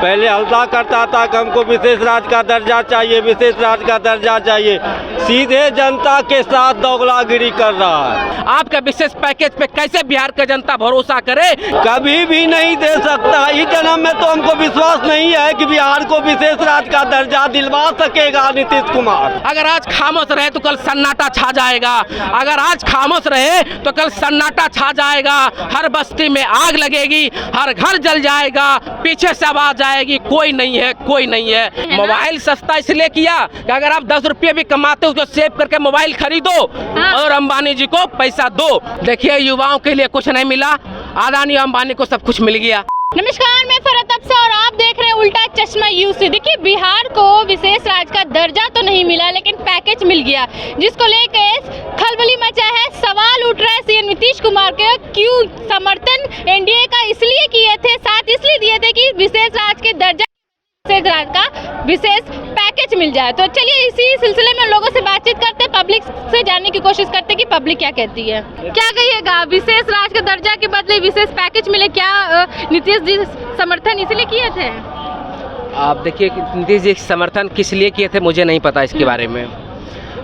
पहले हल्ला करता था कि हमको विशेष राज्य का दर्जा चाहिए, विशेष राज्य का दर्जा चाहिए। सीधे जनता के साथ दोगलागिरी कर रहा है। आपका विशेष पैकेज पे कैसे बिहार का जनता भरोसा करे? कभी भी नहीं दे सकता। इस जन्म में तो हमको विश्वास नहीं है कि बिहार को विशेष राज्य का दर्जा दिलवा सकेगा नीतीश कुमार। अगर आज खामोश रहे तो कल सन्नाटा छा जाएगा। अगर आज खामोश रहे तो कल सन्नाटा छा जाएगा। हर बस्ती में आग लगेगी, हर घर जल जाएगा, पीछे से आवाज आएगी, कोई नहीं है, कोई नहीं है। मोबाइल सस्ता इसलिए किया कि अगर आप 10 रुपये भी कमाते हो उसको सेव करके मोबाइल खरीदो और अंबानी जी को पैसा दो। देखिए युवाओं के लिए कुछ नहीं मिला, अदानी अंबानी को सब कुछ मिल गया। नमस्कार, मैं फरहत अफसा और आप देख रहे हैं उल्टा चश्मा यूसी। देखिए, बिहार को विशेष राज्य का दर्जा तो नहीं मिला लेकिन पैकेज मिल गया, जिसको लेकर खलबली मचा है। सवाल उठ रहा है सीएम नीतीश कुमार के, क्यों समर्थन एनडीए का इसलिए किए थे, साथ इसलिए दिए थे कि विशेष राज्य के दर्जा, विशेष राज्य का विशेष पैकेज मिल जाए। तो चलिए इसी सिलसिले में लोगों से बातचीत करते, पब्लिक से जानने की कोशिश करते कि पब्लिक क्या कहती है। क्या कहिएगा, विशेष राज्य का दर्जा के बदले विशेष पैकेज मिले, क्या नीतीश जी समर्थन इसलिए किए थे? आप देखिए नीतीश जी समर्थन किस लिए किए थे मुझे नहीं पता इसके बारे में,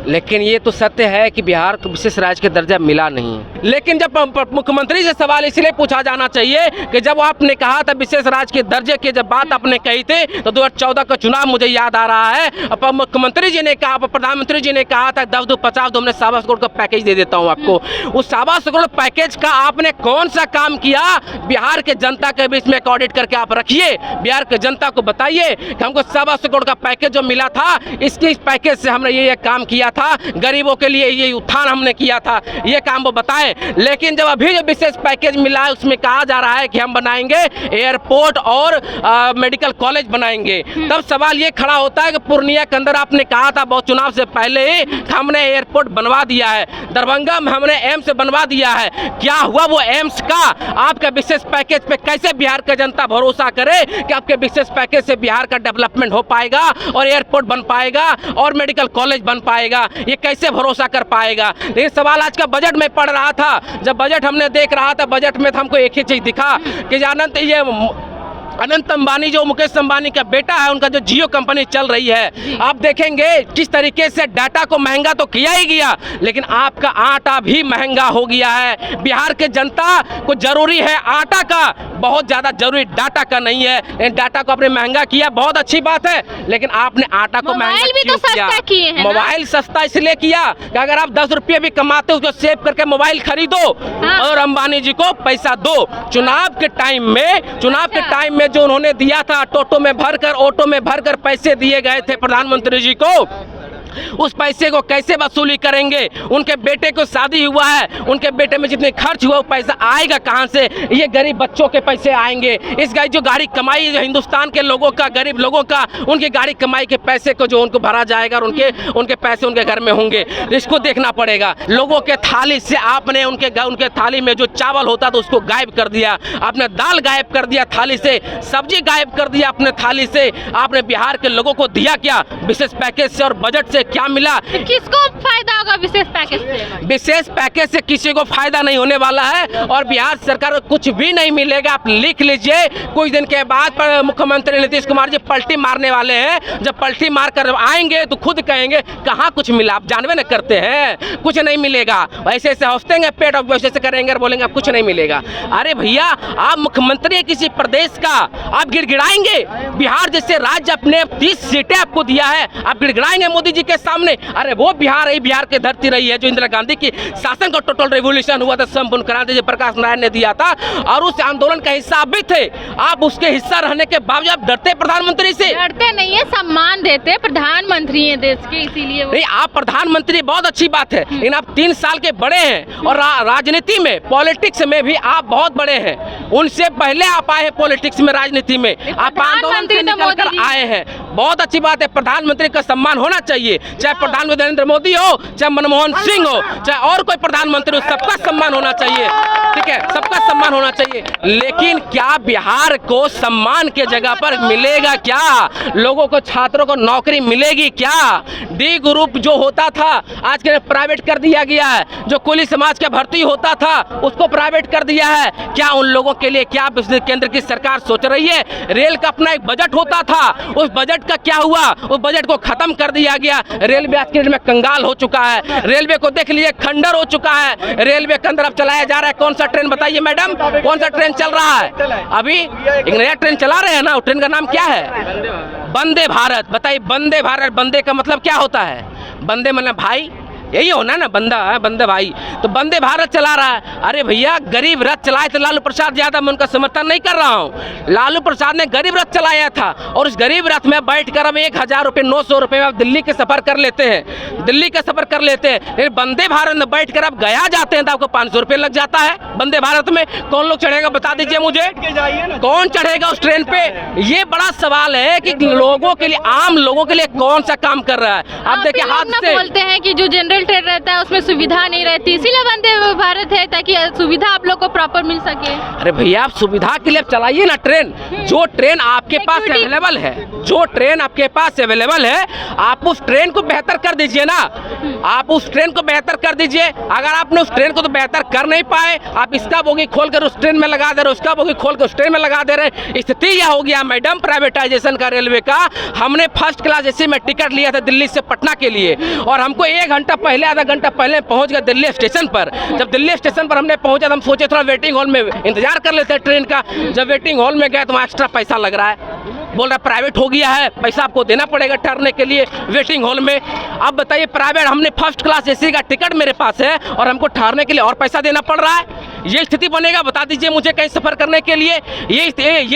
लेकिन ये तो सत्य है कि बिहार को विशेष राज्य का दर्जा मिला नहीं। लेकिन जब मुख्यमंत्री से सवाल इसलिए पूछा जाना चाहिए कि जब आपने कहा था विशेष राज्य के दर्जे की जब बात आपने कही थी तो 2014 का चुनाव मुझे याद आ रहा है। अब मुख्यमंत्री जी ने कहा, प्रधानमंत्री जी ने कहा था 10 दो 50 दो, हमने 7 करोड़ का पैकेज दे देता हूँ आपको। उस 7 करोड़ पैकेज का आपने कौन सा काम किया? बिहार के जनता के बीच में एक ऑडिट करके आप रखिए, बिहार के जनता को बताइए कि हमको 7 करोड़ का पैकेज जो मिला था, इसके इस पैकेज से हमने ये काम किया था, गरीबों के लिए ये उत्थान हमने किया था, ये काम वो बताएं। लेकिन जब अभी जो विशेष पैकेज मिला है उसमें कहा जा रहा है कि हम बनाएंगे एयरपोर्ट और मेडिकल कॉलेज बनाएंगे, तब सवाल ये खड़ा होता है कि पूर्णिया के अंदर आपने कहा था बहुत चुनाव से पहले ही हमने एयरपोर्ट बनवा दिया है, दरभंगा में हमने एम्स बनवा दिया है, क्या हुआ वो एम्स का? आपका विशेष पैकेज पे कैसे बिहार का जनता भरोसा करे कि आपके विशेष पैकेज से बिहार का डेवलपमेंट हो पाएगा और एयरपोर्ट बन पाएगा और मेडिकल कॉलेज बन पाएगा? ये कैसे भरोसा कर पाएगा? लेकिन सवाल आज का बजट में पड़ रहा था, जब बजट हमने देख रहा था, बजट में हमको एक ही चीज दिखा कि अनंत अंबानी जो मुकेश अंबानी का बेटा है, उनका जो जियो कंपनी चल रही है, आप देखेंगे किस तरीके से डाटा को महंगा तो किया ही गया, लेकिन आपका आटा भी महंगा हो गया है। बिहार के जनता को जरूरी है आटा का, बहुत ज्यादा जरूरी डाटा का नहीं है। डाटा को आपने महंगा किया, बहुत अच्छी बात है, लेकिन आपने आटा को महंगा क्यों किया? मोबाइल सस्ता इसलिए किया कि अगर आप 10 रुपये भी कमाते हो उसको सेव करके मोबाइल खरीदो और अंबानी जी को पैसा दो। चुनाव के टाइम में जो उन्होंने दिया था, ऑटो में भरकर पैसे दिए गए थे प्रधानमंत्री जी को, उस पैसे को कैसे वसूली करेंगे? उनके बेटे को शादी हुआ है, उनके बेटे में जितने खर्च हुआ वो पैसा आएगा कहां से? ये गरीब बच्चों के पैसे आएंगे। इस जो गाड़ी कमाई जो हिंदुस्तान के लोगों का, गरीब लोगों का, उनकी गाड़ी कमाई के पैसे को जो उनको भरा जाएगा और उनके पैसे उनके घर में होंगे, इसको देखना पड़ेगा। लोगों के थाली से आपने उनके थाली में जो चावल होता था उसको गायब कर दिया, आपने दाल गायब कर दिया थाली से, सब्जी गायब कर दिया अपने थाली से। आपने बिहार के लोगों को दिया क्या विशेष पैकेज से और बजट से क्या मिला? किसको फायदा होगा विशेष पैकेज से? विशेष पैकेज से किसी को फायदा नहीं होने वाला है और बिहार सरकार को कुछ भी नहीं मिलेगा। आप लिख लीजिए, कुछ दिन के बाद पर मुख्यमंत्री नीतीश कुमार जी पलटी मारने वाले हैं। जब पलटी मार कर आएंगे तो खुद कहेंगे कहाँ कुछ मिला, आप जानवे न करते हैं, कुछ नहीं मिलेगा। ऐसे ऐसे हौसलेंगे पेट और वैसे से करेंगे और बोलेंगे आप कुछ नहीं मिलेगा। अरे भैया, आप मुख्यमंत्री है किसी प्रदेश का, आप गिड़गिड़ाएंगे? बिहार जैसे राज्य अपने 30 सीटें आपको दिया है, आप गिड़गिड़ाएंगे मोदी जी के सामने? अरे वो बिहार है, बिहार की धरती रही है जो इंदिरा गांधी की शासन का टोटल रेवोल्यूशन हुआ था, संपूर्ण क्रांति जो प्रकाश नारायण ने दिया था, और उस आंदोलन का हिस्सा आप भी थे। आप उसके हिस्सा रहने के बावजूद आप डरते प्रधानमंत्री से? डरते नहीं है, सम्मान देते, प्रधानमंत्री है देश के, इसीलिए नहीं। आप प्रधानमंत्री बहुत अच्छी बात है, लेकिन आप 3 साल के बड़े हैं और राजनीति में, पॉलिटिक्स में भी आप बहुत बड़े हैं। उनसे पहले आप आए हैं पॉलिटिक्स में, राजनीति में आप आंदोलन से निकल कर आए हैं। बहुत अच्छी बात है, प्रधानमंत्री का सम्मान होना चाहिए, चाहे प्रधानमंत्री नरेंद्र मोदी हो, चाहे मनमोहन सिंह हो, चाहे और कोई प्रधानमंत्री हो, सबका सम्मान होना चाहिए, ठीक है, सबका सम्मान होना चाहिए। लेकिन क्या बिहार को सम्मान के जगह पर मिलेगा क्या? लोगों को, छात्रों को नौकरी मिलेगी क्या? डी ग्रुप जो होता था आज के प्राइवेट कर दिया गया है, जो कुली समाज का भर्ती होता था उसको प्राइवेट कर दिया है। क्या उन लोगों के लिए क्या केंद्र की सरकार सोच रही है? रेल का अपना एक बजट होता था, उस बजट का क्या हुआ? उस बजट को खत्म कर दिया गया। रेलवे आज के डेट में कंगाल हो चुका है, रेलवे को देख लीजिए, खंडर हो चुका है। रेलवे के अंदर अब चलाया जा रहा है कौन सा ट्रेन बताइए मैडम, कौन सा ट्रेन चल रहा है? अभी एक नया ट्रेन चला रहे हैं ना, ट्रेन का नाम क्या है? वंदे भारत। बताइए वंदे भारत, वंदे का मतलब क्या होता है? वंदे मतलब भाई, यही होना ना, बंदा है, बंदे भाई। तो वंदे भारत चला रहा है। अरे भैया, गरीब रथ चलाए तो लालू प्रसाद यादव, मैं उनका समर्थन नहीं कर रहा हूँ। लालू प्रसाद ने गरीब रथ चलाया था और उस गरीब रथ में बैठकर हम 1000 रुपये 900 रुपये में आप दिल्ली के सफर कर लेते हैं, दिल्ली का सफर कर लेते हैं। लेकिन वंदे भारत में बैठकर आप गया जाते हैं तो आपको 500 रुपये लग जाता है। वंदे भारत में कौन लोग चढ़ेगा बता दीजिए मुझे, कौन चढ़ेगा उस ट्रेन पे? ये बड़ा सवाल है कि लोगों के लिए, आम लोगों के लिए कौन सा काम कर रहा है। आप देखिए, हाथ से बोलते हैं कि जो जनरल ट्रेन रहता है उसमें सुविधा नहीं रहती, इसीलिए वंदे भारत है ताकि सुविधा आप लोग को प्रॉपर मिल सके। अरे भैया, आप सुविधा के लिए चलाइए ना ट्रेन, जो ट्रेन आपके पास अवेलेबल है, जो ट्रेन आपके पास अवेलेबल है, आप उस ट्रेन को बेहतर कर दीजिए ना, आप उस ट्रेन को बेहतर कर दीजिए। अगर आपने उस ट्रेन को तो बेहतर कर नहीं पाए, आप इसका बोगी खोल कर उस ट्रेन में लगा दे रहे, उसका बोगी खोल कर उस ट्रेन में लगा दे रहे। स्थिति यह हो गया मैडम प्राइवेटाइजेशन का रेलवे का। हमने फर्स्ट क्लास एसी में टिकट लिया था दिल्ली से पटना के लिए और हमको 1 घंटा पहले, आधा घंटा पहले पहुंच गए दिल्ली स्टेशन पर। जब दिल्ली स्टेशन पर हमने पहुंचा तो हम सोचे थोड़ा वेटिंग हॉल में इंतजार कर लेते हैं ट्रेन का। जब वेटिंग हॉल में गए तो वहाँ एक्स्ट्रा पैसा लग रहा है, बोल रहा प्राइवेट हो गया है, पैसा आपको देना पड़ेगा ठहरने के लिए वेटिंग हॉल में। अब बताइए, प्राइवेट, हमने फर्स्ट क्लास एसी का टिकट मेरे पास है और हमको ठहरने के लिए और पैसा देना पड़ रहा है। ये स्थिति बनेगा बता दीजिए मुझे कहीं सफर करने के लिए? ये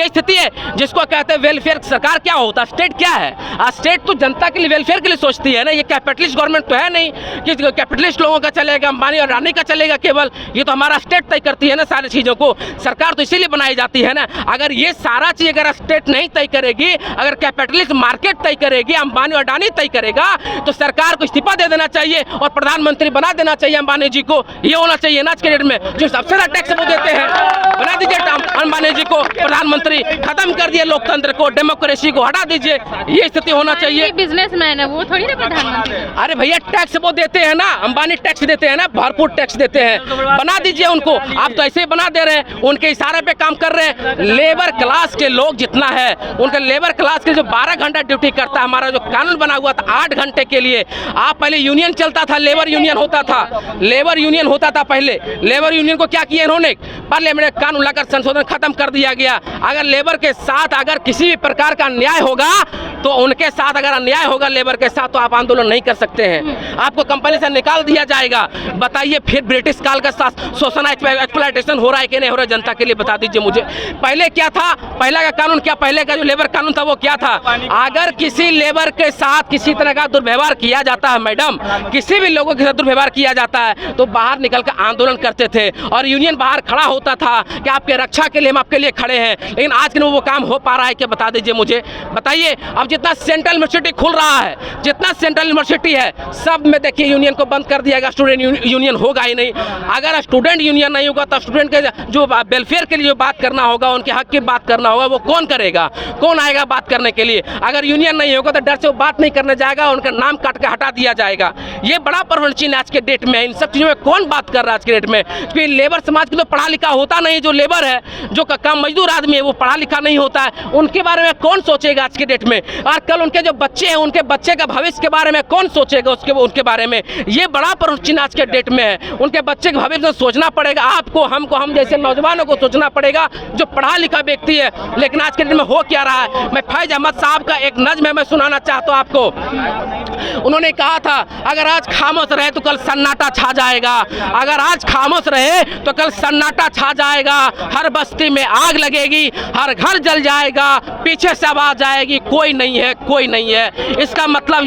स्थिति है जिसको कहते हैं वेलफेयर। सरकार क्या होता है? स्टेट क्या है? स्टेट तो जनता के लिए, वेलफेयर के लिए सोचती है ना। ये कैपिटलिस्ट गवर्नमेंट तो है नहीं कि कैपिटलिस्ट लोगों का चलेगा, अंबानी और रानी का चलेगा केवल। ये तो हमारा स्टेट तय करती है ना सारी चीज़ों को। सरकार तो इसीलिए बनाई जाती है ना। अगर ये सारा चीज़ अगर स्टेट नहीं तय करेगी, अगर कैपिटलिस्ट मार्केट तय करेगी, अंबानी और अडानी तय करेगा, तो सरकार को इस्तीफा दे देना चाहिए और प्रधानमंत्री बना देना चाहिए अंबानी जी को। ये होना चाहिए ना आज के डेट में। जो सबसे ज़्यादा टैक्स वो देते हैं, बना दीजिए अंबानी जी को प्रधानमंत्री, खत्म कर दिए लोकतंत्र को, डेमोक्रेसी को हटा दीजिए। ये स्थिति होना चाहिए। बिजनेसमैन है वो, थोड़ी ना प्रधानमंत्री। अरे भैया, टैक्स वो देते हैं ना, अंबानी टैक्स देते हैं ना, भरपूर टैक्स देते हैं। बना दीजिए उनको। आप तो ऐसे ही बना दे रहे हैं, उनके इशारे पे काम कर रहे हैं। लेबर क्लास के लोग जितना है, उनके लेबर क्लास के जो 12 घंटा ड्यूटी करता है, हमारा जो कानून बना हुआ था 8 घंटे के लिए। आप पहले यूनियन चलता था, लेबर यूनियन होता था, लेबर यूनियन होता था पहले। लेबर यूनियन को क्या किया इन्होंने? पार्लियामेंट कानून लाकर संशोधन खत्म कर दिया गया। अगर लेबर के साथ अगर किसी भी प्रकार का अन्याय होगा तो उनके साथ, अगर अन्याय होगा लेबर के साथ, तो आप आंदोलन नहीं कर सकते हैं, आपको कंपनी से निकाल दिया जाएगा। बताइए फिर ब्रिटिश काल का शोषण, एक्सप्लॉयटेशन हो रहा है कि नहीं हो रहा है जनता के लिए बता दीजिए मुझे। पहले क्या था? पहले का कानून क्या, पहले का जो लेबर कानून था वो क्या था? अगर किसी लेबर के साथ किसी तरह का दुर्व्यवहार किया जाता है मैडम, किसी भी लोगों के साथ दुर्व्यवहार किया जाता है, तो बाहर निकल कर आंदोलन करते थे और यूनियन बाहर खड़ा होता था कि आपके रक्षा के लिए हम आपके लिए खड़े हैं। लेकिन आज के वो काम हो पा रहा है क्या बता दीजिए मुझे। बताइए, अब जितना सेंट्रल यूनिवर्सिटी खुल रहा है, जितना सेंट्रल यूनिवर्सिटी है, सब में देखिए यूनियन को बंद कर दिया गया। स्टूडेंट यूनियन होगा ही नहीं। अगर स्टूडेंट यूनियन नहीं होगा तो स्टूडेंट के जो वेलफेयर के लिए जो बात करना होगा, उनके हक की बात करना होगा, वो कौन करेगा? कौन आएगा बात करने के लिए? अगर यूनियन नहीं होगा तो डर से वो बात नहीं करने जाएगा, उनका नाम काट के हटा दिया जाएगा। ये बड़ा परिवर्तन आज के डेट में। इन सब चीज़ों में कौन बात कर रहा है आज के डेट में? क्योंकि लेबर समाज की तो पढ़ा लिखा होता नहीं। जो लेबर है, जो काम मजदूर आदमी है, वो पढ़ा लिखा नहीं होता है। उनके बारे में कौन सोचेगा आज के डेट में? और कल उनके जो बच्चे हैं, उनके बच्चे का भविष्य के बारे में कौन सोचेगा? उनके बारे में ये बड़ा परिवर्तन आज के डेट में है। उनके बच्चे के भविष्य में सोचना पड़ेगा आपको, हमको, हम जैसे नौजवानों को सोचना पड़ेगा जो पढ़ा लिखा व्यक्ति है। लेकिन आज के डेट में हो क्या रहा है? मैं फैज अहमद साहब का एक नज़्म मैं सुनाना चाहता हूँ आपको। उन्होंने कहा था अगर आज खामोश रहे तो कल सन्नाटा छा जाएगा, अगर आज खामोश रहे तो कल सन्नाटा छा जाएगा, हर बस्ती में आग लगेगी, हर घर जल जाएगा, पीछे से आवाज आएगी कोई नहीं है, कोई नहीं है। इसका मतलब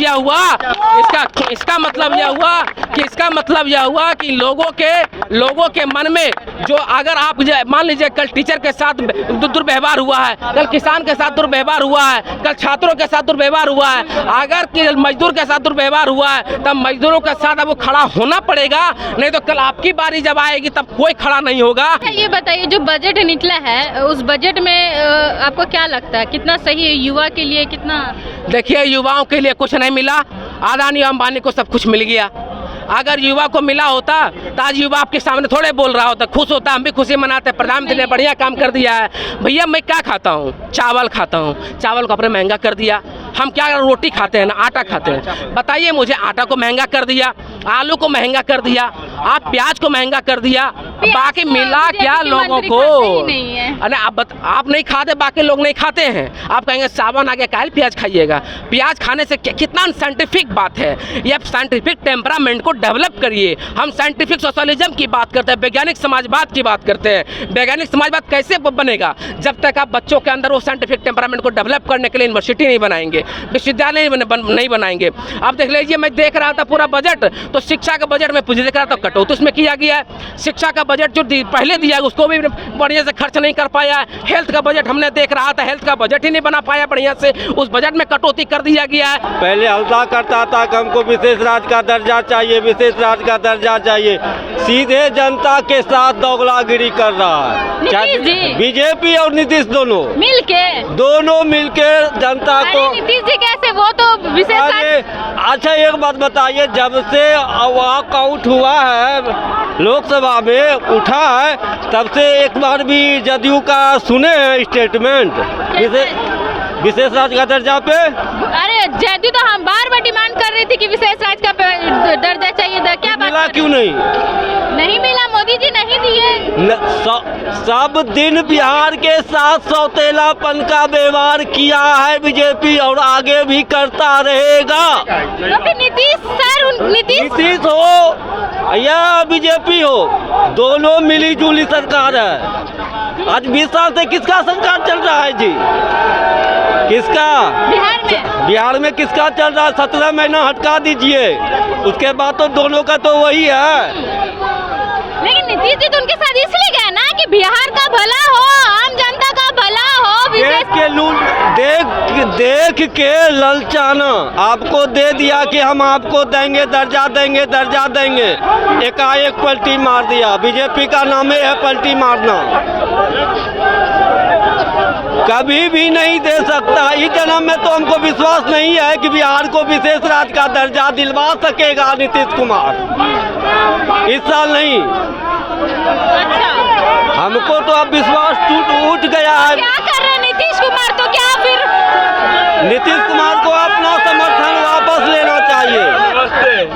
यह हुआ कि लोगों के मन में जो अगर आप मान लीजिए कल टीचर के साथ दुर्व्यवहार हुआ है, कल किसान के साथ दुर्व्यवहार हुआ है, कल छात्रों के साथ दुर्व्यवहार हुआ है, अगर मजदूर के साथ दुर्व्यवहार हुआ है तब मजदूरों के साथ अब वो खड़ा होना पड़ेगा, नहीं तो कल आपकी बारी जब आएगी तब कोई खड़ा नहीं होगा। ये बताइए जो बजट निकला है उस बजट में आपको क्या लगता है कितना सही है, युवा के लिए कितना? देखिए युवाओं के लिए कुछ नहीं मिला, अदानी अंबानी को सब कुछ मिल गया। अगर युवा को मिला होता तो आज युवा आपके सामने थोड़े बोल रहा होता, खुश होता, हम भी खुशी मनाते, प्रधानमंत्री ने बढ़िया काम कर दिया है। भैया मैं क्या खाता हूँ, चावल खाता हूँ, चावल को आपने महंगा कर दिया। हम क्या रोटी खाते हैं ना आटा खाते हैं, बताइए मुझे, आटा को महंगा कर दिया, आलू को महंगा कर दिया, आप प्याज को महंगा कर दिया, बाकी मिला क्या लोगों को? अरे आप नहीं खाते, बाकी लोग नहीं खाते हैं। आप कहेंगे सावन आ गया काहे प्याज खाइएगा, प्याज खाने से कितना साइंटिफिक बात है, ये आप साइंटिफिक टेम्परामेंट को डेवलप करिए। हम साइंटिफिक सोशलिज्म की बात करते हैं, वैज्ञानिक समाजवाद की बात करते हैं। वैज्ञानिक समाजवाद कैसे बनेगा जब तक आप बच्चों के अंदर वो साइंटिफिक टेम्परामेंट को डेवलप करने के लिए यूनिवर्सिटी नहीं बनाएंगे, विश्वविद्यालय नहीं बनाएंगे। अब देख लीजिए, मैं देख रहा था पूरा बजट, तो शिक्षा का बजट में देख रहा था कटौती उसमें किया गया है। शिक्षा का बजट जो पहले दिया उसको भी बढ़िया से खर्च नहीं कर पाया है। हेल्थ का बजट हमने देख रहा था, हेल्थ का बजट ही नहीं बना पाया बढ़िया से, उस बजट में कटौती कर दिया गया है। पहले हल्ला करता था कि हमको विशेष राज्य का दर्जा चाहिए, विशेष राज्य का दर्जा चाहिए, सीधे जनता के साथ दोगलागिरी कर रहा है बीजेपी और नीतीश दोनों मिलके जनता को। नीतीश जी कैसे, वो तो विशेष अच्छा एक बात बताइए, जब से वॉकआउट हुआ है लोकसभा में उठा है तब से एक बार भी जदयू का सुने हैं स्टेटमेंट विशेष राज्य का दर्जा पे? अरे जदयू तो हम बार डिमांड कर रही थी कि विशेष राज्य का दर्जा चाहिए था, क्या मिला क्यों नहीं मिला? मोदी जी नहीं दिए। सब दिन बिहार के साथ सौतेलापन का व्यवहार किया है बीजेपी और आगे भी करता रहेगा। तो फिर नीतीश हो या बीजेपी हो, दोनों मिली जुली सरकार है। आज 20 साल से किसका सरकार चल रहा है जी? किसका? बिहार में किसका चल रहा है? 17 महीना हटका दीजिए, उसके बाद तो दोनों का तो वही है। लेकिन नीतीश जी तो उनके साथ इसलिए गए ना कि बिहार का भला हो, आम जनता का भला हो। देख के ललचाना, आपको दे दिया कि हम आपको देंगे दर्जा देंगे, एकाएक पलटी मार दिया। बीजेपी का नाम है पलटी मारना, कभी भी नहीं दे सकता। इस जन्म में तो हमको विश्वास नहीं है कि बिहार को विशेष राज्य का दर्जा दिलवा सकेगा नीतीश कुमार, इस साल नहीं। हमको तो अब विश्वास उठ गया है। क्या कर रहे हैं नीतीश कुमार? तो क्या फिर नीतीश कुमार को